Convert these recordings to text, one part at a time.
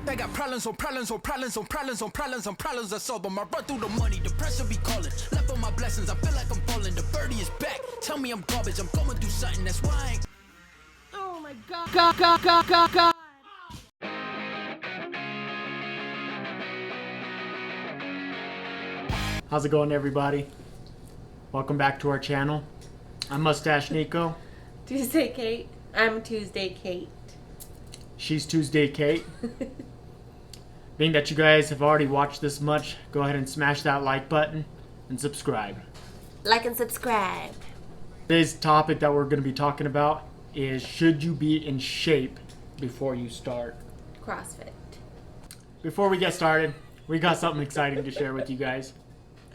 They got problems on problems on problems on problems on problems on problems. I solve them. I run through the money. The pressure be calling. Left on my blessings. I feel like I'm falling. The birdie is back. Tell me I'm garbage. I'm going through something. That's why I ain't. Oh my God. God. How's it going, everybody? Welcome back to our channel. I'm Mustache Nico. Tewsday-Kate. I'm Tewsday-Kate. She's Tewsday-Kate. Being that you guys have already watched this much, go ahead and smash that like button and subscribe. Like and subscribe. Today's topic that we're going to be talking about is, should you be in shape before you start CrossFit. Before we get started, we got something exciting to share with you guys.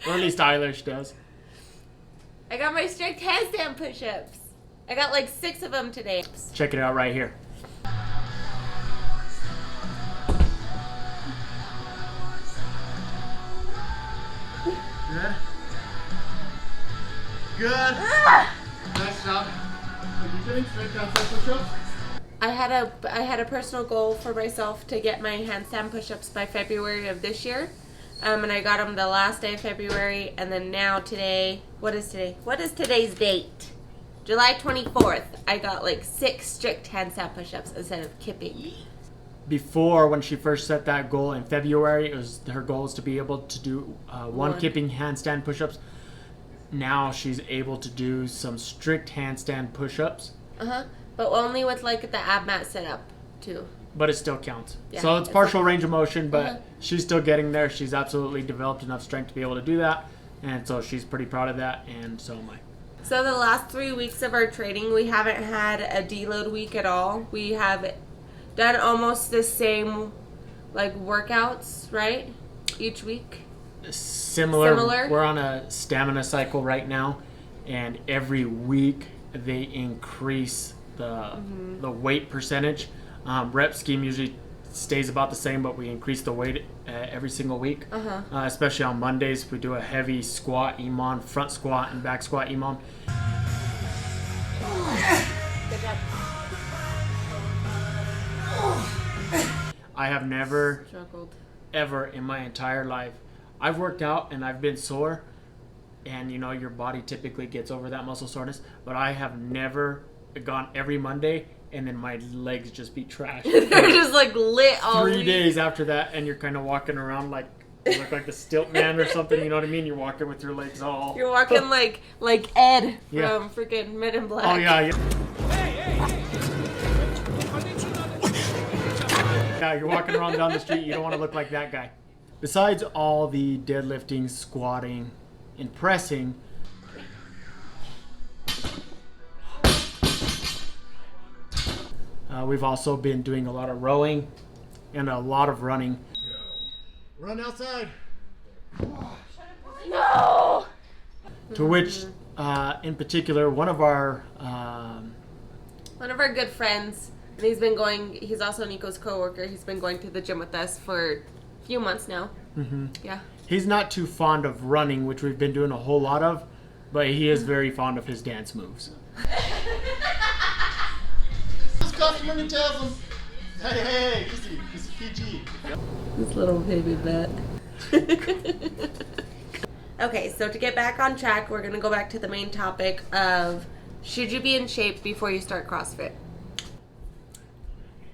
Or at least Eilish does. I got my strict handstand push-ups. I got like 6 of them today. Check it out right here. Good. Good. Nice job. Are you doing straight down push-ups? I had a personal goal for myself to get my handstand push-ups by February of this year. And I got them the last day of February, and then now today, what is today? What is today's date? July 24th. I got like 6 strict handstand push-ups instead of kipping. Before, when she first set that goal in February, it was her goal is to be able to do one kipping handstand push-ups. Now she's able to do some strict handstand push-ups. But only with like the ab mat setup too. But it still counts. Yeah, So it's partial range of motion, but she's still getting there. She's absolutely developed enough strength to be able to do that. And so she's pretty proud of that, and so am I. So the last 3 weeks of our training, we haven't had a deload week at all. We have done almost the same like workouts, right? Each week. Similar. We're on a stamina cycle right now, and every week they increase the weight percentage. Rep scheme usually stays about the same, but we increase the weight every single week. Especially on Mondays, we do a heavy squat EMOM, front squat and back squat EMOM. Good job. I have never, Struggled. ever in my entire life, I've worked out and I've been sore, and you know your body typically gets over that muscle soreness, but I have never gone every Monday and then my legs just be trashed. They're just like lit all 3 week. days after that, and you're kind of walking around like you look like the stilt man or something, you know what I mean? You're walking with your legs all... You're walking like Ed Yeah. from freaking Men in Black. Oh yeah. Yeah, you're walking around down the street, you don't want to look like that guy. Besides all the deadlifting, squatting, and pressing, we've also been doing a lot of rowing and a lot of running. Run outside! No! To which, in particular, one of our good friends, and he's also Nico's coworker, he's been going to the gym with us for a few months now. Yeah. He's not too fond of running, which we've been doing a whole lot of, but he is very fond of his dance moves. Hey, easy, PG. This little baby bet. Okay, so to get back on track, we're going to go back to the main topic of, should you be in shape before you start CrossFit?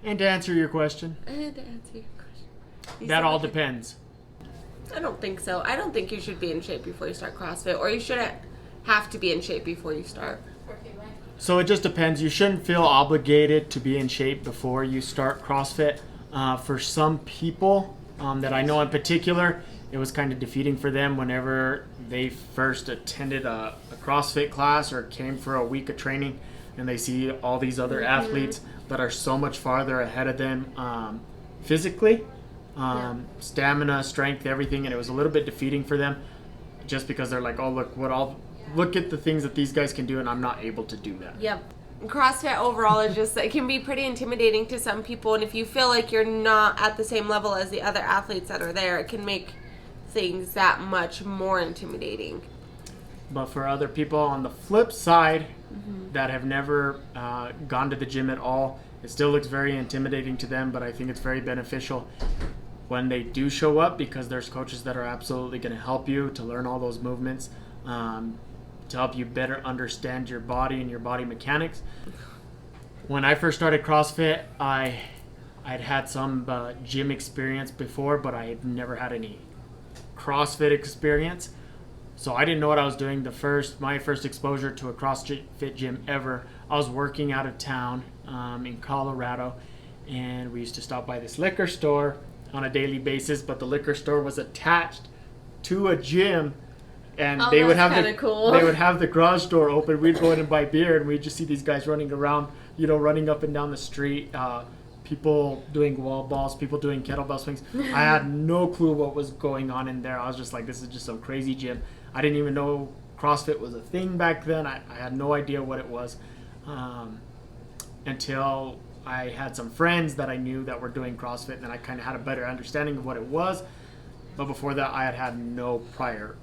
And to answer your question, that all depends. I don't think so. I don't think you should be in shape before you start CrossFit, or you shouldn't have to be in shape before you start. So it just depends. You shouldn't feel obligated to be in shape before you start CrossFit. For some people that I know in particular, it was kind of defeating for them whenever they first attended a CrossFit class or came for a week of training, and they see all these other athletes that are so much farther ahead of them physically, stamina, strength, everything, and it was a little bit defeating for them just because they're like, oh, look at the things that these guys can do, and I'm not able to do that. Yep. CrossFit overall is just, it can be pretty intimidating to some people, and if you feel like you're not at the same level as the other athletes that are there, it can make things that much more intimidating. But for other people on the flip side that have never gone to the gym at all It still looks very intimidating to them, but I think it's very beneficial when they do show up, because there's coaches that are absolutely going to help you to learn all those movements, to help you better understand your body and your body mechanics. When I first started CrossFit, I'd had some gym experience before, but I had never had any CrossFit experience. So I didn't know what I was doing. My first exposure to a CrossFit gym ever, I was working out of town in Colorado, and we used to stop by this liquor store on a daily basis, but the liquor store was attached to a gym, and they would have the garage door open. We'd go in and buy beer, and we'd just see these guys running around, running up and down the street, people doing wall balls, people doing kettlebell swings. I had no clue what was going on in there. I was just like, this is just some crazy gym. I didn't even know CrossFit was a thing back then. I had no idea what it was until I had some friends that I knew that were doing CrossFit, and I kind of had a better understanding of what it was. But before that, I had no prior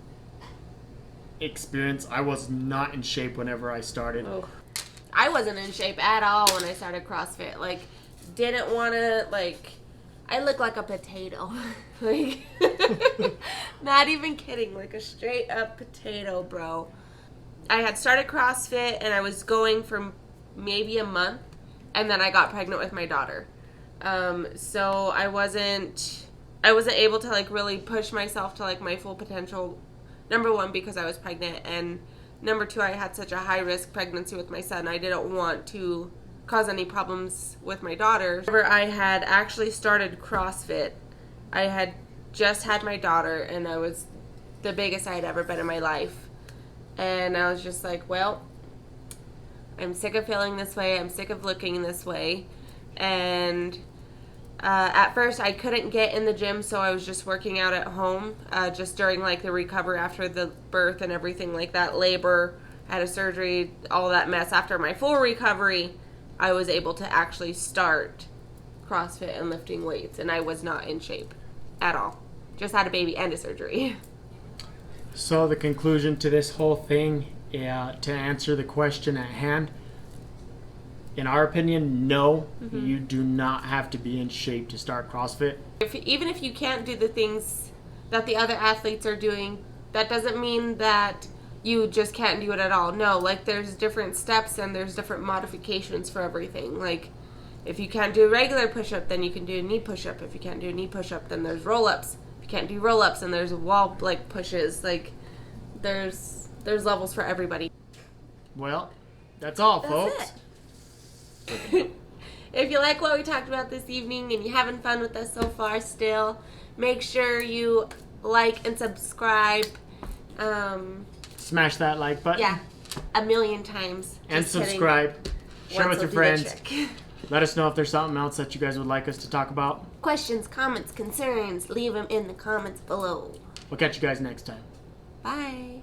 experience. I was not in shape whenever I started. Oh. I wasn't in shape at all when I started CrossFit. Like, didn't want to, like, I look like a potato. Like, not even kidding, like a straight up potato, bro. I had started CrossFit and I was going for maybe a month, and then I got pregnant with my daughter. So I wasn't able to, like, really push myself to, like, my full potential. Number one, because I was pregnant, and number two, I had such a high risk pregnancy with my son. I didn't want to cause any problems with my daughter. Whenever I had actually started CrossFit, I had just had my daughter, and I was the biggest I had ever been in my life. And I was just like, well, I'm sick of feeling this way. I'm sick of looking this way. And at first I couldn't get in the gym, so I was just working out at home, just during, like, the recovery after the birth and everything like that, labor, had a surgery, all that mess. After my full recovery, I was able to actually start CrossFit and lifting weights, and I was not in shape at all. Just had a baby and a surgery. So the conclusion to this whole thing, to answer the question at hand, in our opinion, no, you do not have to be in shape to start CrossFit. Even if you can't do the things that the other athletes are doing, that doesn't mean that you just can't do it at all. No, like, there's different steps and there's different modifications for everything. Like, if you can't do a regular push-up, then you can do a knee push-up. If you can't do a knee push-up, then there's roll-ups. If you can't do roll-ups, then there's wall, like, pushes. Like, there's levels for everybody. Well, that's all, folks. It. If you like what we talked about this evening and you're having fun with us so far still, make sure you like and subscribe. Smash that like button. Yeah, 1,000,000 times. And Just subscribe. kidding. Share Once with your will do the friends. trick. Let us know if there's something else that you guys would like us to talk about. Questions, comments, concerns, leave them in the comments below. We'll catch you guys next time. Bye.